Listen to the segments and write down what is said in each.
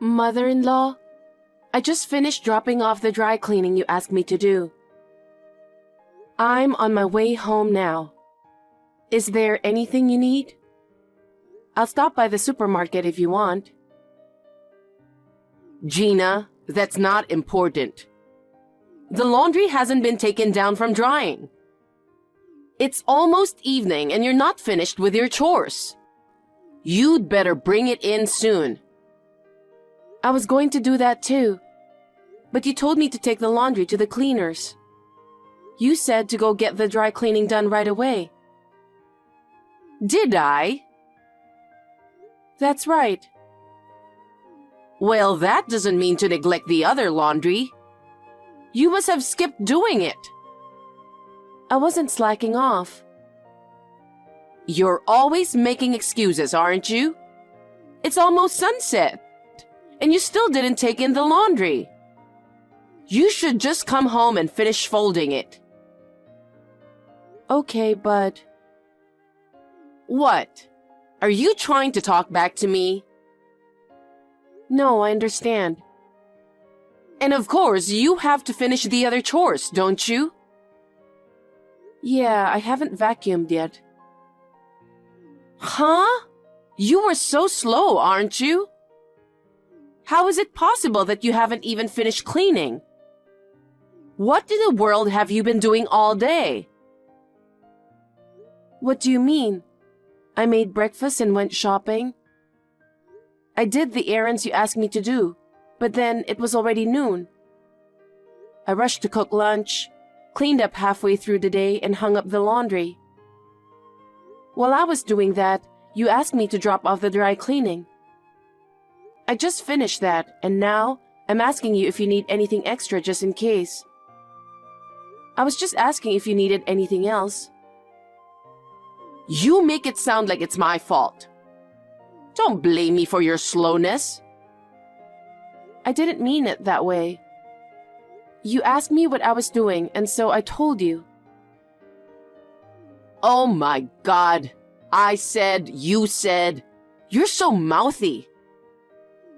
Mother-in-law, I just finished dropping off the dry cleaning you asked me to do. I'm on my way home now. Is there anything you need? I'll stop by the supermarket if you want. Gina, that's not important. The laundry hasn't been taken down from drying. It's almost evening and you're not finished with your chores. You'd better bring it in soon. I was going to do that too, but you told me to take the laundry to the cleaners. You said to go get the dry cleaning done right away. Did I? That's right. Well, that doesn't mean to neglect the other laundry. You must have skipped doing it. I wasn't slacking off. You're always making excuses, aren't you? It's almost sunset, and you still didn't take in the laundry. You should just come home and finish folding it. Okay, but... What? Are you trying to talk back to me? No, I understand. And of course, you have to finish the other chores, don't you? Yeah, I haven't vacuumed yet. Huh? You were so slow, aren't you? How is it possible that you haven't even finished cleaning? What in the world have you been doing all day? What do you mean? I made breakfast and went shopping. I did the errands you asked me to do, but then it was already noon. I rushed to cook lunch, cleaned up halfway through the day, and hung up the laundry. While I was doing that, you asked me to drop off the dry cleaning. I just finished that, and now I'm asking you if you need anything extra just in case. I was just asking if you needed anything else. You make it sound like it's my fault. Don't blame me for your slowness. I didn't mean it that way. You asked me what I was doing, and so I told you. Oh my God. I said, you said. You're so mouthy.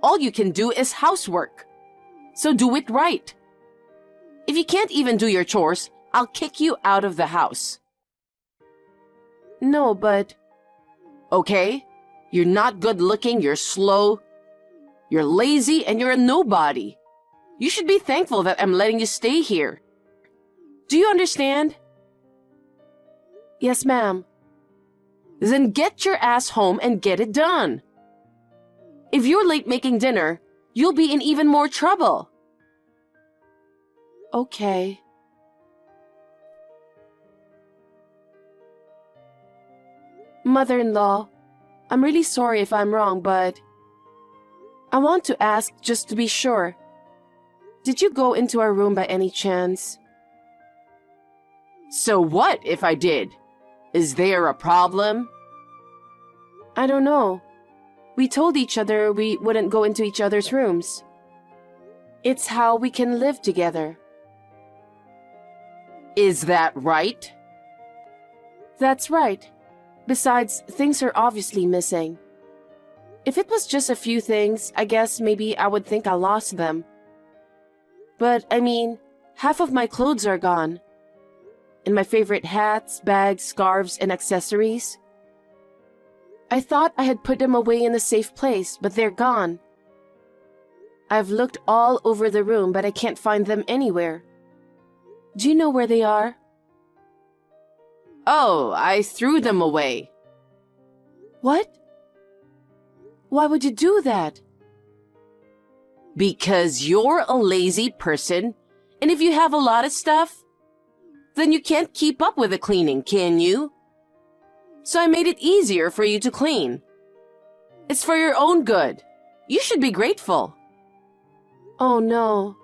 All you can do is housework. So do it right. If you can't even do your chores, I'll kick you out of the house. No, but... Okay? You're not good looking, you're slow, you're lazy, and you're a nobody. You should be thankful that I'm letting you stay here. Do you understand? Yes, ma'am. Then get your ass home and get it done. If you're late making dinner, you'll be in even more trouble. Okay. Mother-in-law, I'm really sorry if I'm wrong, but I want to ask just to be sure. Did you go into our room by any chance? So what if I did? Is there a problem? I don't know. We told each other we wouldn't go into each other's rooms. It's how we can live together. Is that right? That's right. Besides, things are obviously missing. If it was just a few things, I guess maybe I would think I lost them. But, I mean, half of my clothes are gone. And my favorite hats, bags, scarves, and accessories. I thought I had put them away in a safe place, but they're gone. I've looked all over the room, but I can't find them anywhere. Do you know where they are? Oh, I threw them away. What? Why would you do that? Because you're a lazy person, and if you have a lot of stuff, then you can't keep up with the cleaning, can you? So I made it easier for you to clean. It's for your own good. You should be grateful. Oh no.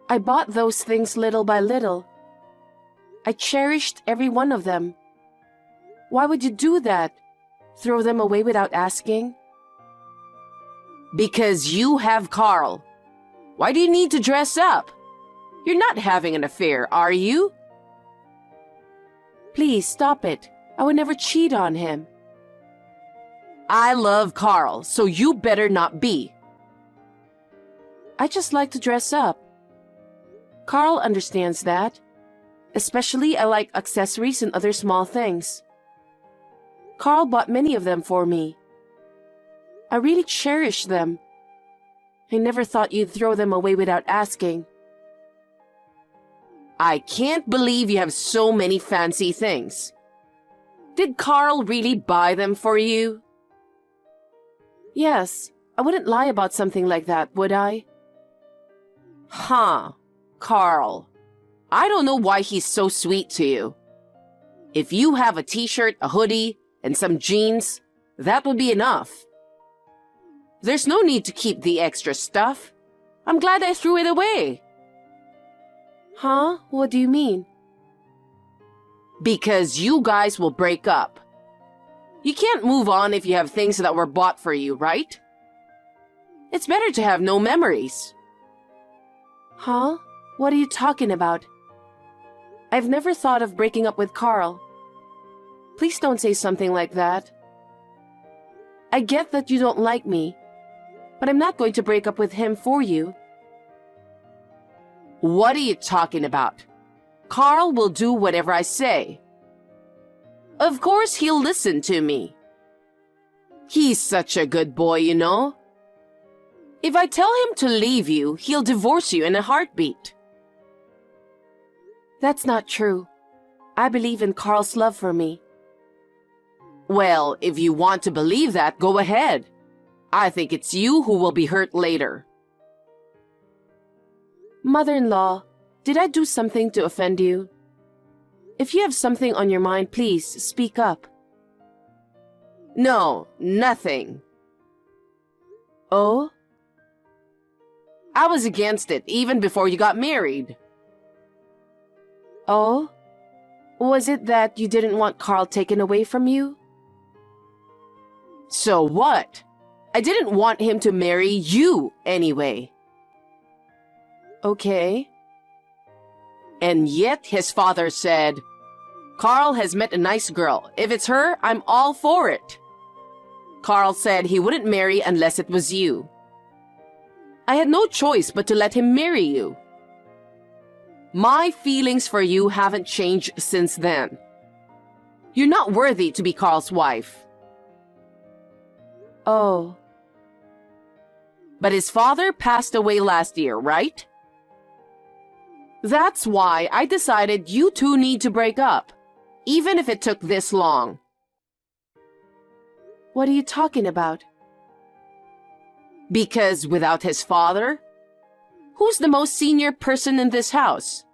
I bought those things little by little. I cherished every one of them. Why would you do that? Throw them away without asking? Because you have Carl. Why do you need to dress up? You're not having an affair, are you? Please stop it. I would never cheat on him. I love Carl, so you better not be. I just like to dress up. Carl understands that. Especially I like accessories and other small things. Carl bought many of them for me. I really cherish them. I never thought you'd throw them away without asking. I can't believe you have so many fancy things. Did Carl really buy them for you? Yes, I wouldn't lie about something like that, would I? Huh, Carl. I don't know why he's so sweet to you. If you have a t-shirt, a hoodie, and some jeans, that would be enough. There's no need to keep the extra stuff. I'm glad I threw it away. Huh? What do you mean? Because you guys will break up. You can't move on if you have things that were bought for you, right? It's better to have no memories. Huh? What are you talking about? I've never thought of breaking up with Carl. Please don't say something like that. I get that you don't like me, but I'm not going to break up with him for you. What are you talking about? Carl will do whatever I say. Of course he'll listen to me. He's such a good boy, you know. If I tell him to leave you, he'll divorce you in a heartbeat. That's not true. I believe in Carl's love for me. Well, if you want to believe that, go ahead. I think it's you who will be hurt later. Mother-in-law, did I do something to offend you? If you have something on your mind, please speak up. No, nothing. Oh? I was against it even before you got married. Oh? Was it that you didn't want Carl taken away from you? So what? I didn't want him to marry you anyway. Okay. And yet his father said, Carl has met a nice girl. If it's her, I'm all for it. Carl said he wouldn't marry unless it was you. I had no choice but to let him marry you. My feelings for you haven't changed since then. You're not worthy to be Carl's wife. Oh. But his father passed away last year, right? That's why I decided you two need to break up, even if it took this long. What are you talking about? Because without his father, who's the most senior person in this house?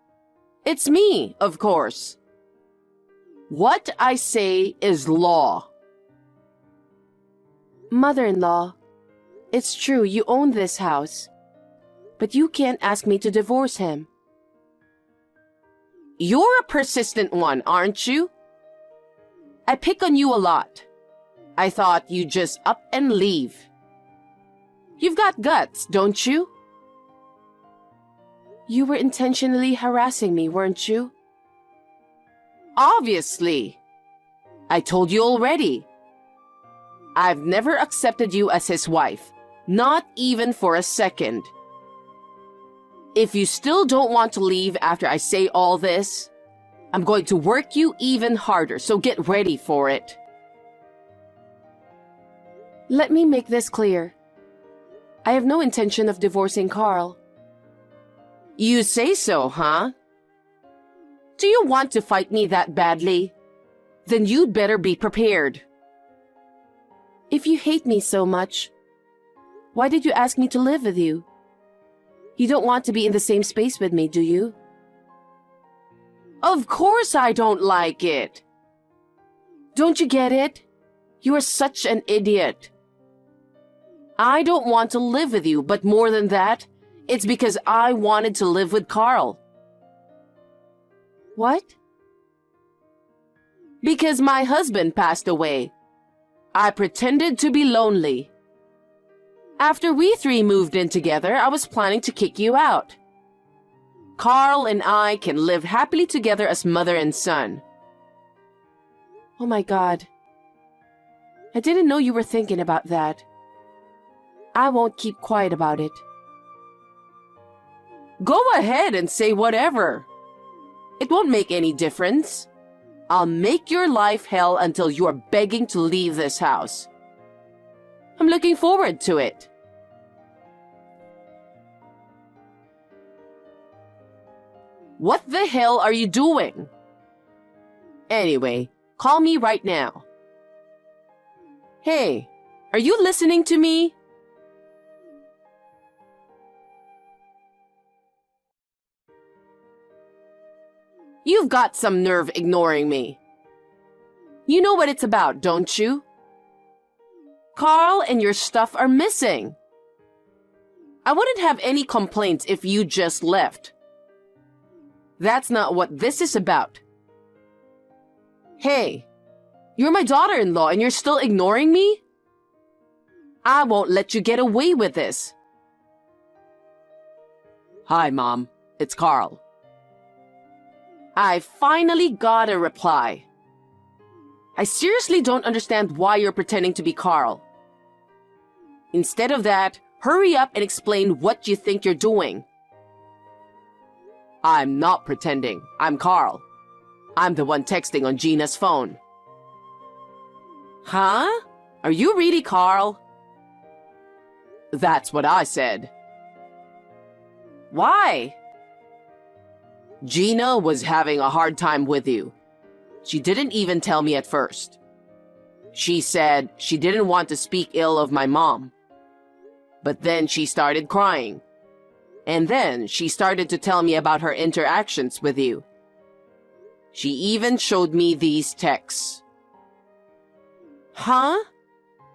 It's me, of course. What I say is law. Mother-in-law, it's true you own this house, but you can't ask me to divorce him. You're a persistent one, aren't you? I pick on you a lot. I thought you'd just up and leave. You've got guts, don't you? You were intentionally harassing me, weren't you? Obviously. I told you already. I've never accepted you as his wife, not even for a second. If you still don't want to leave after I say all this, I'm going to work you even harder, so get ready for it. Let me make this clear. I have no intention of divorcing Carl. You say so, huh? Do you want to fight me that badly? Then you'd better be prepared. If you hate me so much, why did you ask me to live with you? You don't want to be in the same space with me, do you? Of course I don't like it. Don't you get it? You are such an idiot. I don't want to live with you, but more than that, it's because I wanted to live with Carl. What? Because my husband passed away. I pretended to be lonely. After we three moved in together, I was planning to kick you out. Carl and I can live happily together as mother and son. Oh my God. I didn't know you were thinking about that. I won't keep quiet about it. Go ahead and say whatever. It won't make any difference. I'll make your life hell until you are begging to leave this house. I'm looking forward to it. What the hell are you doing? Anyway, call me right now. Hey, are you listening to me? You've got some nerve ignoring me. You know what it's about, don't you? Carl and your stuff are missing. I wouldn't have any complaints if you just left. That's not what this is about. Hey, you're my daughter-in-law and you're still ignoring me? I won't let you get away with this. Hi, Mom. It's Carl. I finally got a reply. I seriously don't understand why you're pretending to be Carl. Instead of that, hurry up and explain what you think you're doing. I'm not pretending. I'm Carl. I'm the one texting on Gina's phone. Huh? Are you really Carl? That's what I said. Why? Gina was having a hard time with you. She didn't even tell me at first. She said she didn't want to speak ill of my mom. But then she started crying. And then she started to tell me about her interactions with you. She even showed me these texts. Huh?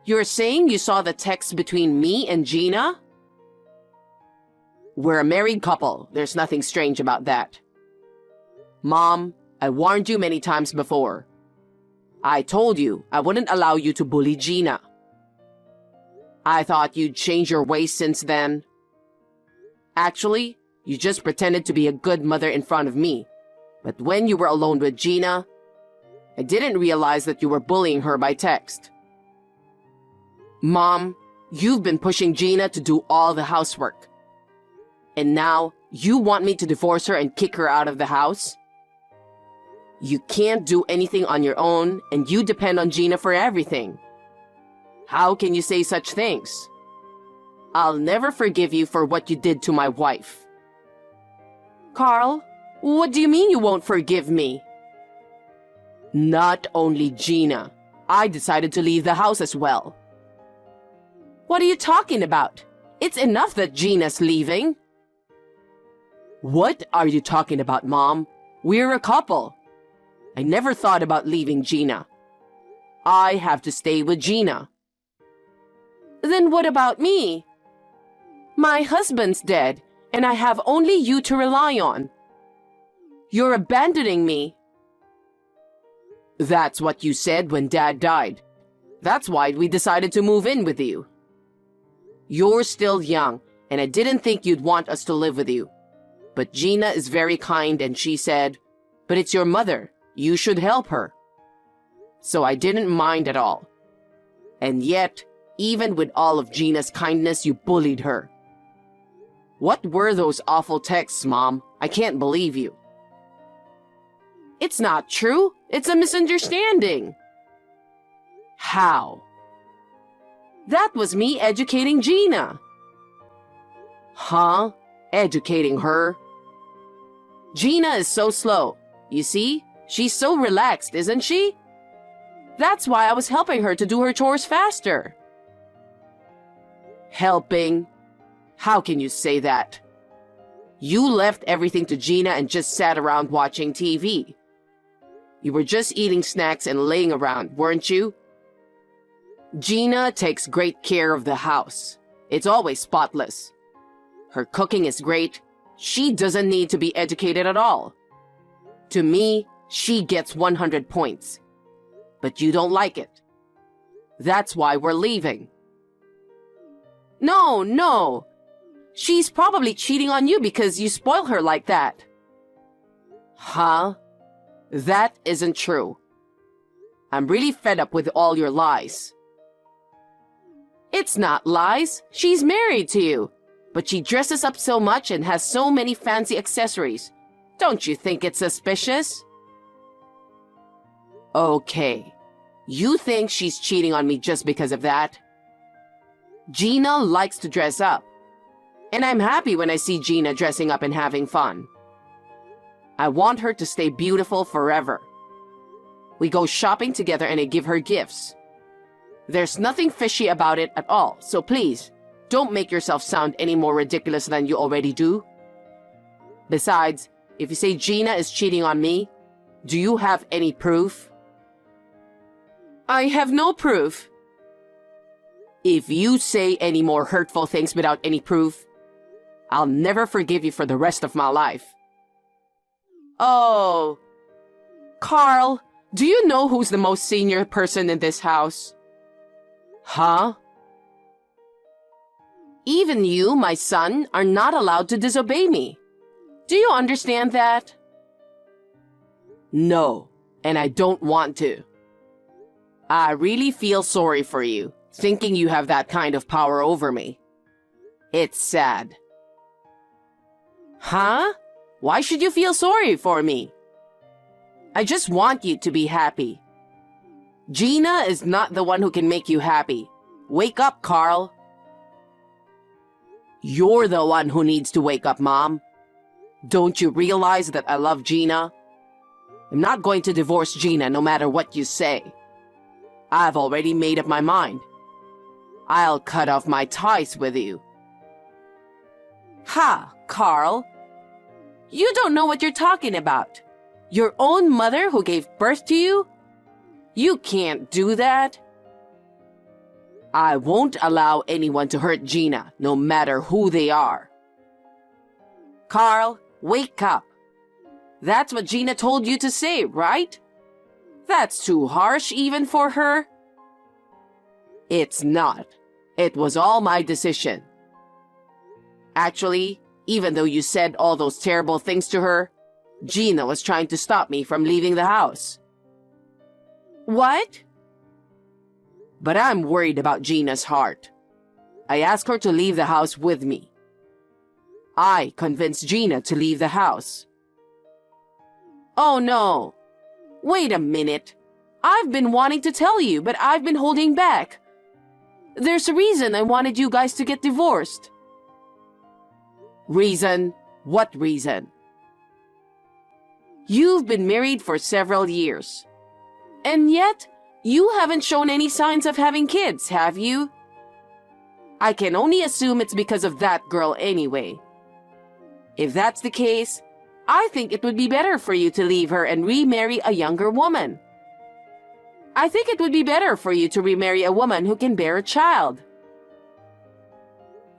You're saying you saw the text between me and Gina? We're a married couple. There's nothing strange about that. Mom, I warned you many times before. I told you I wouldn't allow you to bully Gina. I thought you'd change your ways since then. Actually, you just pretended to be a good mother in front of me. But when you were alone with Gina, I didn't realize that you were bullying her by text. Mom, you've been pushing Gina to do all the housework. And now you want me to divorce her and kick her out of the house? You can't do anything on your own, and you depend on Gina for everything. How can you say such things? I'll never forgive you for what you did to my wife. Carl, what do you mean you won't forgive me? Not only Gina. I decided to leave the house as well. What are you talking about? It's enough that Gina's leaving. What are you talking about, Mom? We're a couple. I never thought about leaving Gina. I have to stay with Gina. Then what about me? My husband's dead, and I have only you to rely on. You're abandoning me. That's what you said when Dad died. That's why we decided to move in with you. You're still young, and I didn't think you'd want us to live with you. But Gina is very kind, and she said, "But it's your mother. You should help her." So I didn't mind at all. And yet, even with all of Gina's kindness, you bullied her. What were those awful texts, Mom? I can't believe you. It's not true. It's a misunderstanding. How? That was me educating Gina. Huh? Educating her? Gina is so slow. You see? She's so relaxed, isn't she? That's why I was helping her to do her chores faster. Helping? How can you say that? You left everything to Gina and just sat around watching TV. You were just eating snacks and laying around, weren't you? Gina takes great care of the house. It's always spotless. Her cooking is great. She doesn't need to be educated at all. To me, she gets 100 points. But you don't like it. That's why we're leaving. No. She's probably cheating on you because you spoil her like that. Huh? That isn't true. I'm really fed up with all your lies. It's not lies. She's married to you. but she dresses up so much and has so many fancy accessories. Don't you think it's suspicious? Okay, you think she's cheating on me just because of that? Gina likes to dress up, and I'm happy when I see Gina dressing up and having fun. I want her to stay beautiful forever. We go shopping together and I give her gifts. There's nothing fishy about it at all, so please, don't make yourself sound any more ridiculous than you already do. Besides, if you say Gina is cheating on me, do you have any proof? I have no proof. If you say any more hurtful things without any proof, I'll never forgive you for the rest of my life. Oh, Carl, do you know who's the most senior person in this house? Huh? Even you, my son, are not allowed to disobey me. Do you understand that? No, and I don't want to. I really feel sorry for you, thinking you have that kind of power over me. It's sad. Huh? Why should you feel sorry for me? I just want you to be happy. Gina is not the one who can make you happy. Wake up, Carl. You're the one who needs to wake up, Mom. Don't you realize that I love Gina? I'm not going to divorce Gina no matter what you say. I've already made up my mind. I'll cut off my ties with you. Ha, Carl. You don't know what you're talking about. Your own mother who gave birth to you? You can't do that. I won't allow anyone to hurt Gina, no matter who they are. Carl, wake up. That's what Gina told you to say, right? That's too harsh even for her. It's not. It was all my decision. Actually, even though you said all those terrible things to her, Gina was trying to stop me from leaving the house. What? But I'm worried about Gina's heart. I asked her to leave the house with me. I convinced Gina to leave the house. Oh no. Wait a minute. I've been wanting to tell you, but I've been holding back. There's a reason I wanted you guys to get divorced. Reason? What reason? You've been married for several years. And yet, you haven't shown any signs of having kids, have you? I can only assume it's because of that girl anyway. If that's the case, I think it would be better for you to leave her and remarry a younger woman. I think it would be better for you to remarry a woman who can bear a child.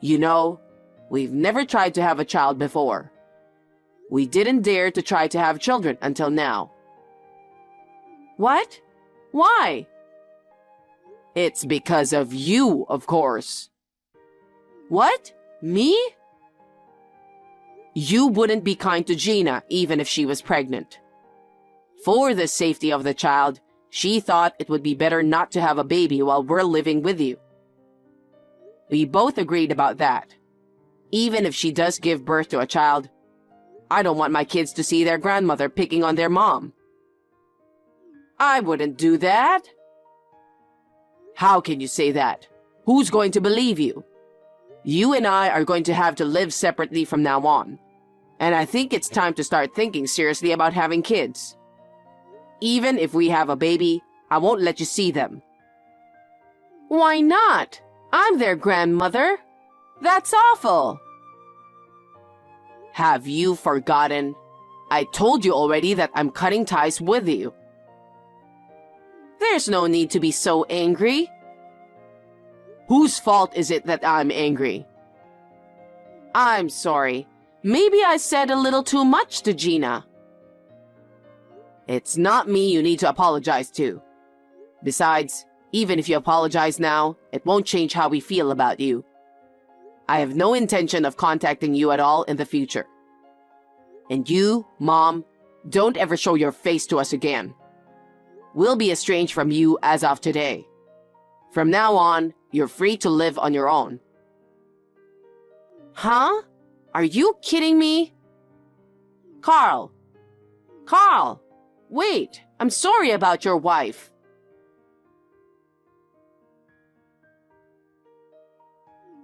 You know, we've never tried to have a child before. We didn't dare to try to have children until now. What? Why? It's because of you, of course. What? Me? You wouldn't be kind to Gina even if she was pregnant. For the safety of the child, she thought it would be better not to have a baby while we're living with you. We both agreed about that. Even if she does give birth to a child, I don't want my kids to see their grandmother picking on their mom. I wouldn't do that. How can you say that? Who's going to believe you? You and I are going to have to live separately from now on. And I think it's time to start thinking seriously about having kids. Even if we have a baby, I won't let you see them. Why not? I'm their grandmother. That's awful. Have you forgotten? I told you already that I'm cutting ties with you. There's no need to be so angry. Whose fault is it that I'm angry? I'm sorry. Maybe I said a little too much to Gina. It's not me you need to apologize to. Besides, even if you apologize now, it won't change how we feel about you. I have no intention of contacting you at all in the future. And you, Mom, don't ever show your face to us again. We'll be estranged from you as of today. From now on, you're free to live on your own. Huh? Are you kidding me? Carl! Carl! Wait, I'm sorry about your wife.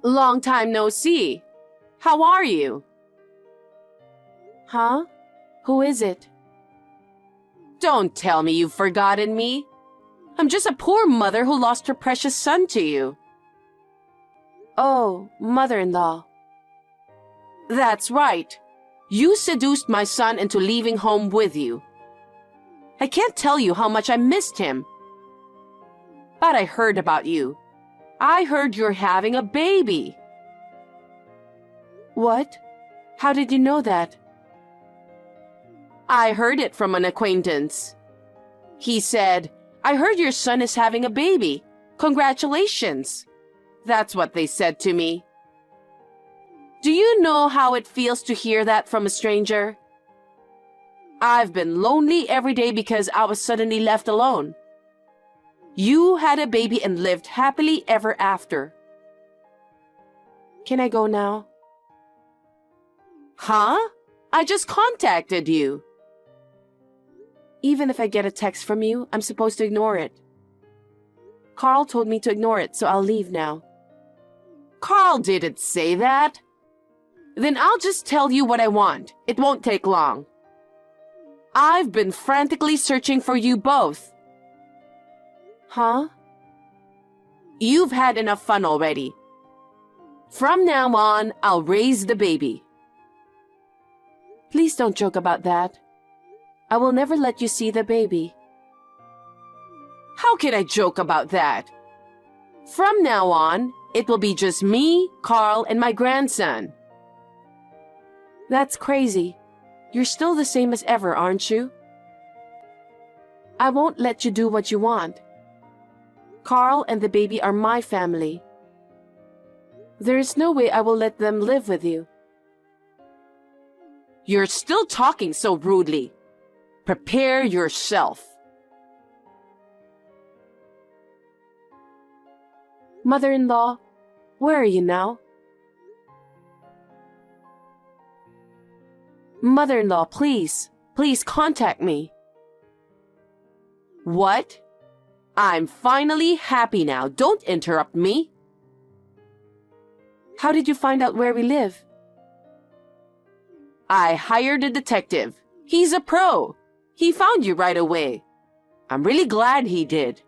Long time no see. How are you? Huh? Who is it? Don't tell me you've forgotten me. I'm just a poor mother who lost her precious son to you. Oh, mother-in-law. That's right. You seduced my son into leaving home with you. I can't tell you how much I missed him. But I heard about you. I heard you're having a baby. What? How did you know that? I heard it from an acquaintance. He said, I heard your son is having a baby. Congratulations. That's what they said to me. Do you know how it feels to hear that from a stranger? I've been lonely every day because I was suddenly left alone. You had a baby and lived happily ever after. Can I go now? Huh? I just contacted you. Even if I get a text from you, I'm supposed to ignore it. Carl told me to ignore it, so I'll leave now. Carl didn't say that. Then I'll just tell you what I want. It won't take long. I've been frantically searching for you both. Huh? You've had enough fun already. From now on, I'll raise the baby. Please don't joke about that. I will never let you see the baby. How can I joke about that? From now on, it will be just me, Carl, and my grandson. That's crazy. You're still the same as ever, aren't you? I won't let you do what you want. Carl and the baby are my family. There is no way I will let them live with you. You're still talking so rudely. Prepare yourself. Mother-in-law, where are you now? Mother-in-law, please contact me. What? I'm finally happy now. Don't interrupt me. How did you find out where we live? I hired a detective. He's a pro. He found you right away. I'm really glad he did.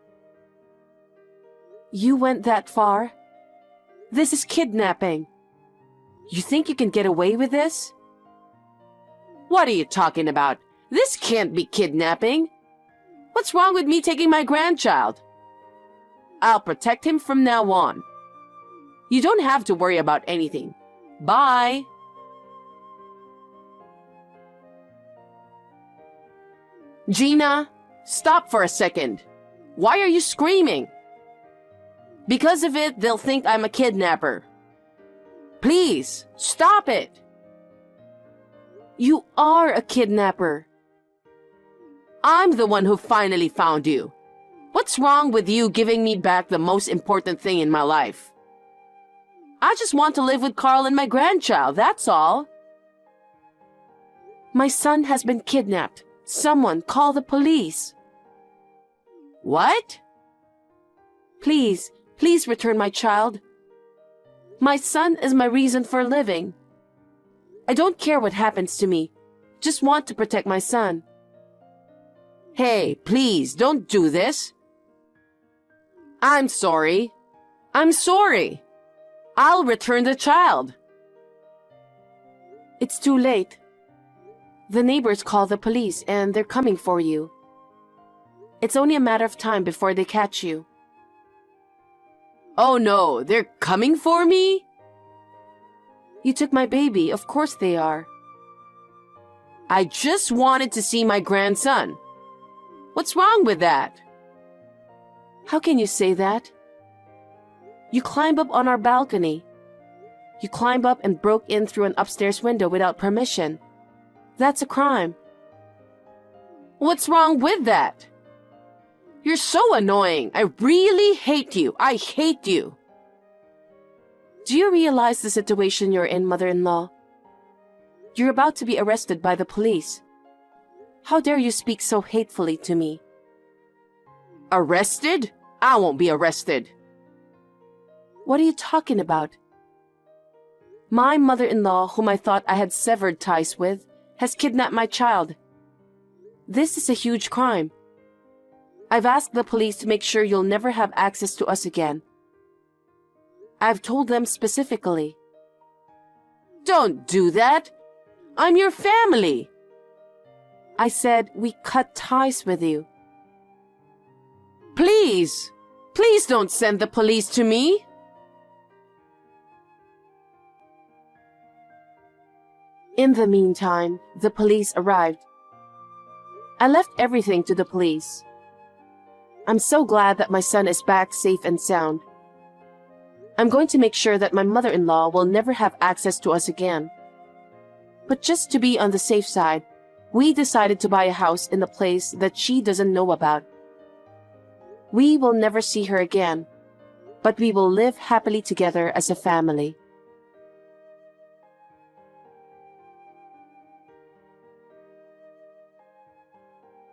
You went that far? This is kidnapping. You think you can get away with this? What are you talking about? This can't be kidnapping. What's wrong with me taking my grandchild? I'll protect him from now on. You don't have to worry about anything. Bye. Gina, stop for a second. Why are you screaming? Because of it, they'll think I'm a kidnapper. Please, stop it. You are a kidnapper. I'm the one who finally found you. What's wrong with you giving me back the most important thing in my life? I just want to live with Carl and my grandchild, that's all. My son has been kidnapped. Someone call the police. What? Please return my child. My son is my reason for living. I don't care what happens to me. Just want to protect my son. Hey, please, don't do this. I'm sorry. I'm sorry. I'll return the child. It's too late. The neighbors call the police and they're coming for you. It's only a matter of time before they catch you. Oh no, they're coming for me? You took my baby, of course they are. I just wanted to see my grandson. What's wrong with that? How can you say that? You climbed up on our balcony. You climbed up and broke in through an upstairs window without permission. That's a crime. What's wrong with that? You're so annoying. I really hate you. I hate you. Do you realize the situation you're in, mother-in-law? You're about to be arrested by the police. How dare you speak so hatefully to me? Arrested? I won't be arrested. What are you talking about? My mother-in-law, whom I thought I had severed ties with, has kidnapped my child. This is a huge crime. I've asked the police to make sure you'll never have access to us again. I've told them specifically. Don't do that. I'm your family. I said we cut ties with you. Please, please don't send the police to me. In the meantime, the police arrived. I left everything to the police. I'm so glad that my son is back safe and sound. I'm going to make sure that my mother-in-law will never have access to us again. But just to be on the safe side, we decided to buy a house in a place that she doesn't know about. We will never see her again, but we will live happily together as a family.